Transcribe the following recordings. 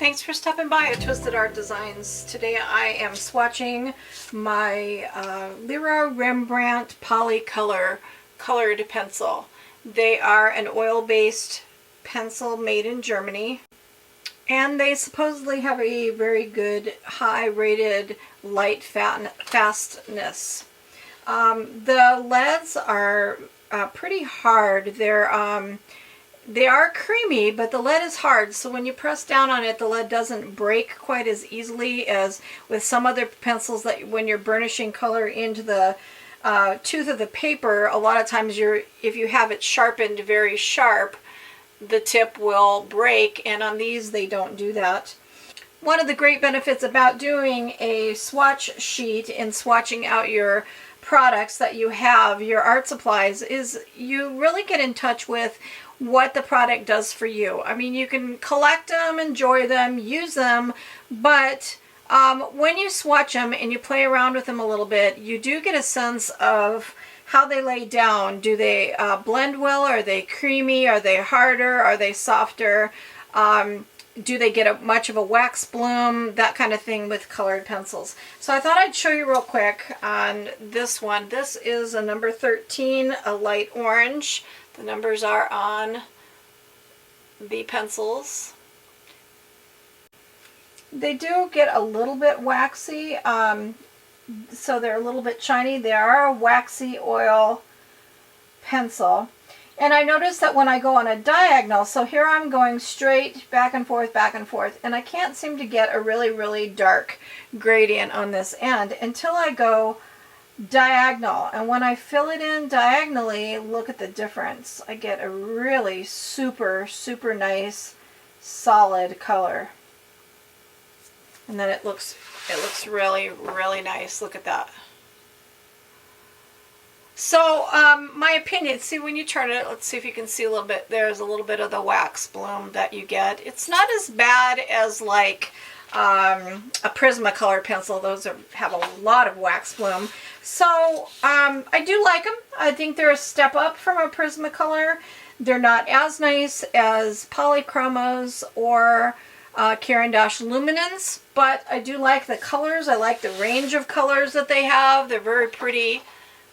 thanks for stopping by at Twisted Art Designs. Today I am swatching my Lyra Rembrandt Polycolor colored pencil. They are an oil-based pencil made in Germany, and they supposedly have a very good high-rated light fastness. The leads are pretty hard. They are creamy, but the lead is hard, so when you press down on it, the lead doesn't break quite as easily as with some other pencils that when you're burnishing color into the tooth of the paper, a lot of times if you have it sharpened very sharp, the tip will break, and on these they don't do that. One of the great benefits about doing a swatch sheet and swatching out your products that you have, your art supplies, is you really get in touch with what the product does for you. I mean, you can collect them, enjoy them, use them, but when you swatch them and you play around with them a little bit, you do get a sense of how they lay down. Do they blend well? Are they creamy? Are they harder? Are they softer? Do they get much of a wax bloom? That kind of thing with colored pencils. So I thought I'd show you real quick on this one. This is a number 13, a light orange. The numbers are on the pencils. They do get a little bit waxy, so they're a little bit shiny. They are a waxy oil pencil. And I noticed that when I go on a diagonal, so here I'm going straight back and forth, and I can't seem to get a really, really dark gradient on this end until I go diagonal. And when I fill it in diagonally, look at the difference. I get a really super, super nice, solid color. And then it looks really, really nice. Look at that. So, my opinion, see when you turn it, let's see if you can see a little bit, there's a little bit of the wax bloom that you get. It's not as bad as like a Prismacolor pencil. Those have a lot of wax bloom. So, I do like them. I think they're a step up from a Prismacolor. They're not as nice as Polychromos or Caran d'Ache Luminance, but I do like the colors. I like the range of colors that they have. They're very pretty.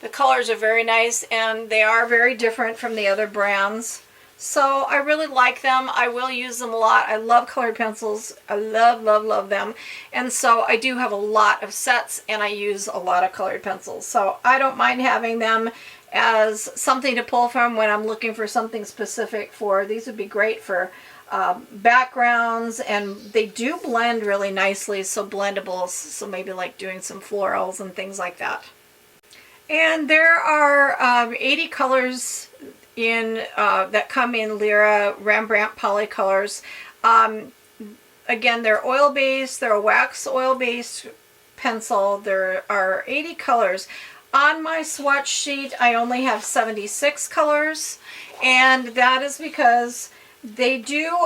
The colors are very nice, and they are very different from the other brands. So I really like them. I will use them a lot. I love colored pencils. I love, love, love them. And so I do have a lot of sets, and I use a lot of colored pencils. So I don't mind having them as something to pull from when I'm looking for something specific for. These would be great for backgrounds, and they do blend really nicely, so blendables, so maybe like doing some florals and things like that. And there are 80 colors in that come in Lyra Rembrandt Polycolors. Again, they're oil-based, they're a wax oil-based pencil. There are 80 colors. On my swatch sheet, I only have 76 colors, and that is because they do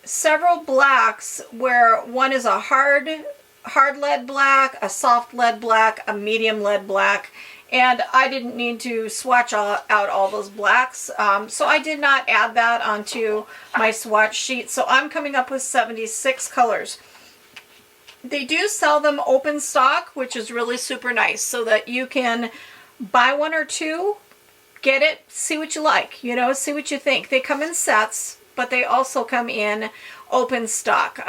several blacks, where one is a hard lead black, a soft lead black, a medium lead black, and I didn't need to swatch out all those blacks, so I did not add that onto my swatch sheet. So I'm coming up with 76 colors. They do sell them open stock, which is really super nice, so that you can buy one or two, get it, see what you like, you know, see what you think. They come in sets, but they also come in open stock.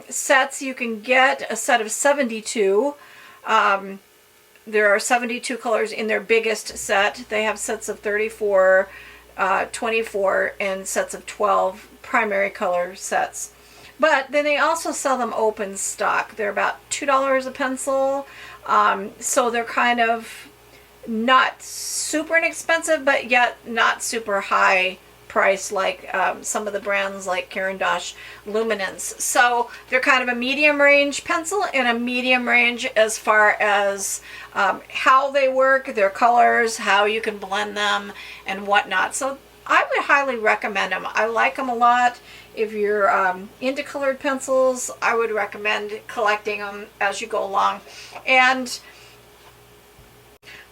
Sets, you can get a set of 72. There are 72 colors in their biggest set. They have sets of 34, 24, and sets of 12 primary color sets. But then they also sell them open stock. They're about $2 a pencil. So they're kind of not super inexpensive, but yet not super high price like some of the brands like Caran d'Ache Luminance. So they're kind of a medium range pencil, and a medium range as far as how they work, their colors, how you can blend them and whatnot. So I would highly recommend them. I like them a lot. If you're into colored pencils, I would recommend collecting them as you go along. And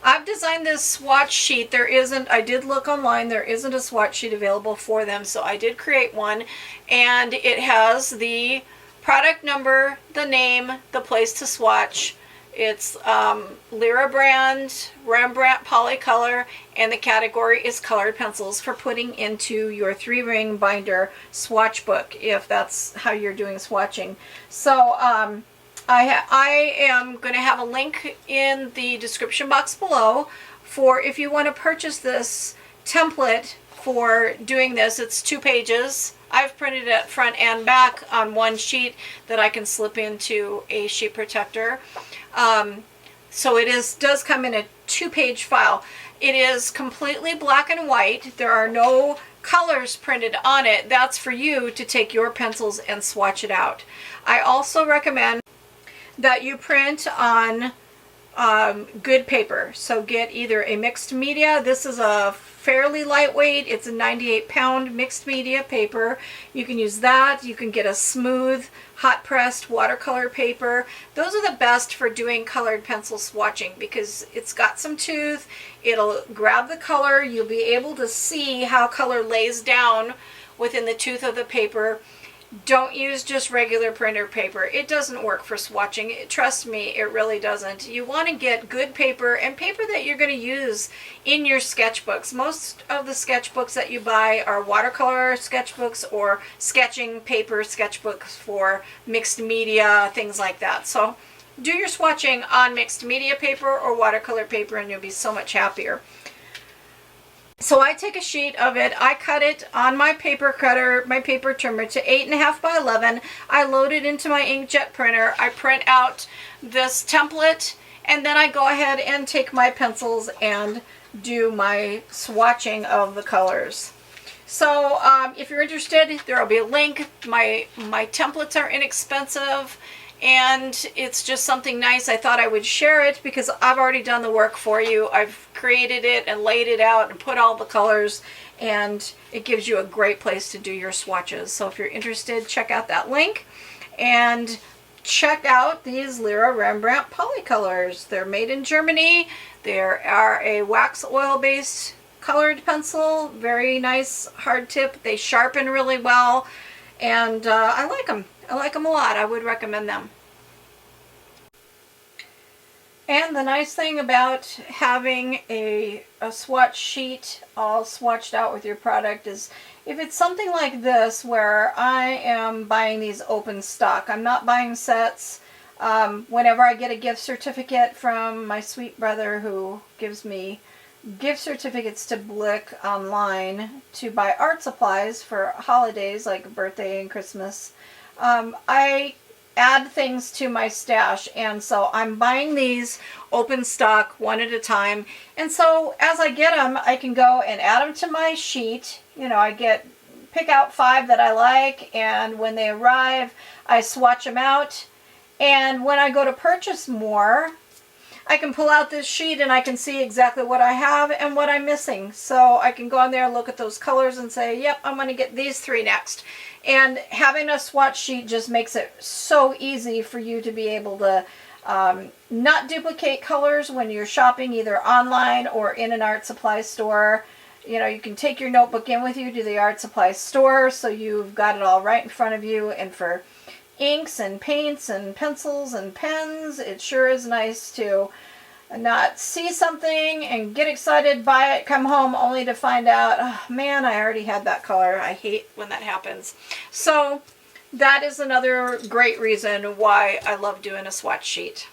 I've designed this swatch sheet. There isn't, I did look online, there isn't a swatch sheet available for them, so I did create one, and it has the product number, the name, the place to swatch. It's Lyra Rembrandt Polycolor, and the category is colored pencils for putting into your 3-ring binder swatch book, if that's how you're doing swatching. So I am going to have a link in the description box below for if you want to purchase this template for doing this. It's 2 pages. I've printed it front and back on one sheet that I can slip into a sheet protector. So it does come in a 2-page file. It is completely black and white. There are no colors printed on it. That's for you to take your pencils and swatch it out. I also recommend that you print on good paper. So get either a mixed media. This is a fairly lightweight. It's a 98-pound mixed media paper. You can use that. You can get a smooth, hot-pressed watercolor paper. Those are the best for doing colored pencil swatching because it's got some tooth. It'll grab the color. You'll be able to see how color lays down within the tooth of the paper. Don't use just regular printer paper. It doesn't work for swatching. Trust me, it really doesn't. You want to get good paper and paper that you're going to use in your sketchbooks. Most of the sketchbooks that you buy are watercolor sketchbooks or sketching paper sketchbooks for mixed media, things like that. So do your swatching on mixed media paper or watercolor paper and you'll be so much happier. So I take a sheet of it, I cut it on my paper cutter, my paper trimmer to 8.5 by 11. I load it into my inkjet printer. I print out this template and then I go ahead and take my pencils and do my swatching of the colors. So if you're interested, there will be a link. My templates are inexpensive and it's just something nice. I thought I would share it because I've already done the work for you. I've created it and laid it out and put all the colors, and it gives you a great place to do your swatches. So if you're interested, check out that link and check out these Lyra Rembrandt Polycolors. They're made in Germany. They are a wax oil based colored pencil, very nice hard tip. They sharpen really well, and I like them. I like them a lot. I would recommend them. And the nice thing about having a swatch sheet all swatched out with your product is if it's something like this where I am buying these open stock, I'm not buying sets. Whenever I get a gift certificate from my sweet brother who gives me gift certificates to Blick online to buy art supplies for holidays like birthday and Christmas, I add things to my stash, and so I'm buying these open stock one at a time, and so as I get them I can go and add them to my sheet. You know, I pick out 5 that I like, and when they arrive I swatch them out, and when I go to purchase more I can pull out this sheet and I can see exactly what I have and what I'm missing. So I can go on there and look at those colors and say, yep, I'm going to get these 3 next. And having a swatch sheet just makes it so easy for you to be able to not duplicate colors when you're shopping either online or in an art supply store. You know, you can take your notebook in with you to the art supply store so you've got it all right in front of you. And for inks and paints and pencils and pens, it sure is nice to not see something and get excited, buy it, come home only to find out, oh man, I already had that color. I hate when that happens. So that is another great reason why I love doing a swatch sheet.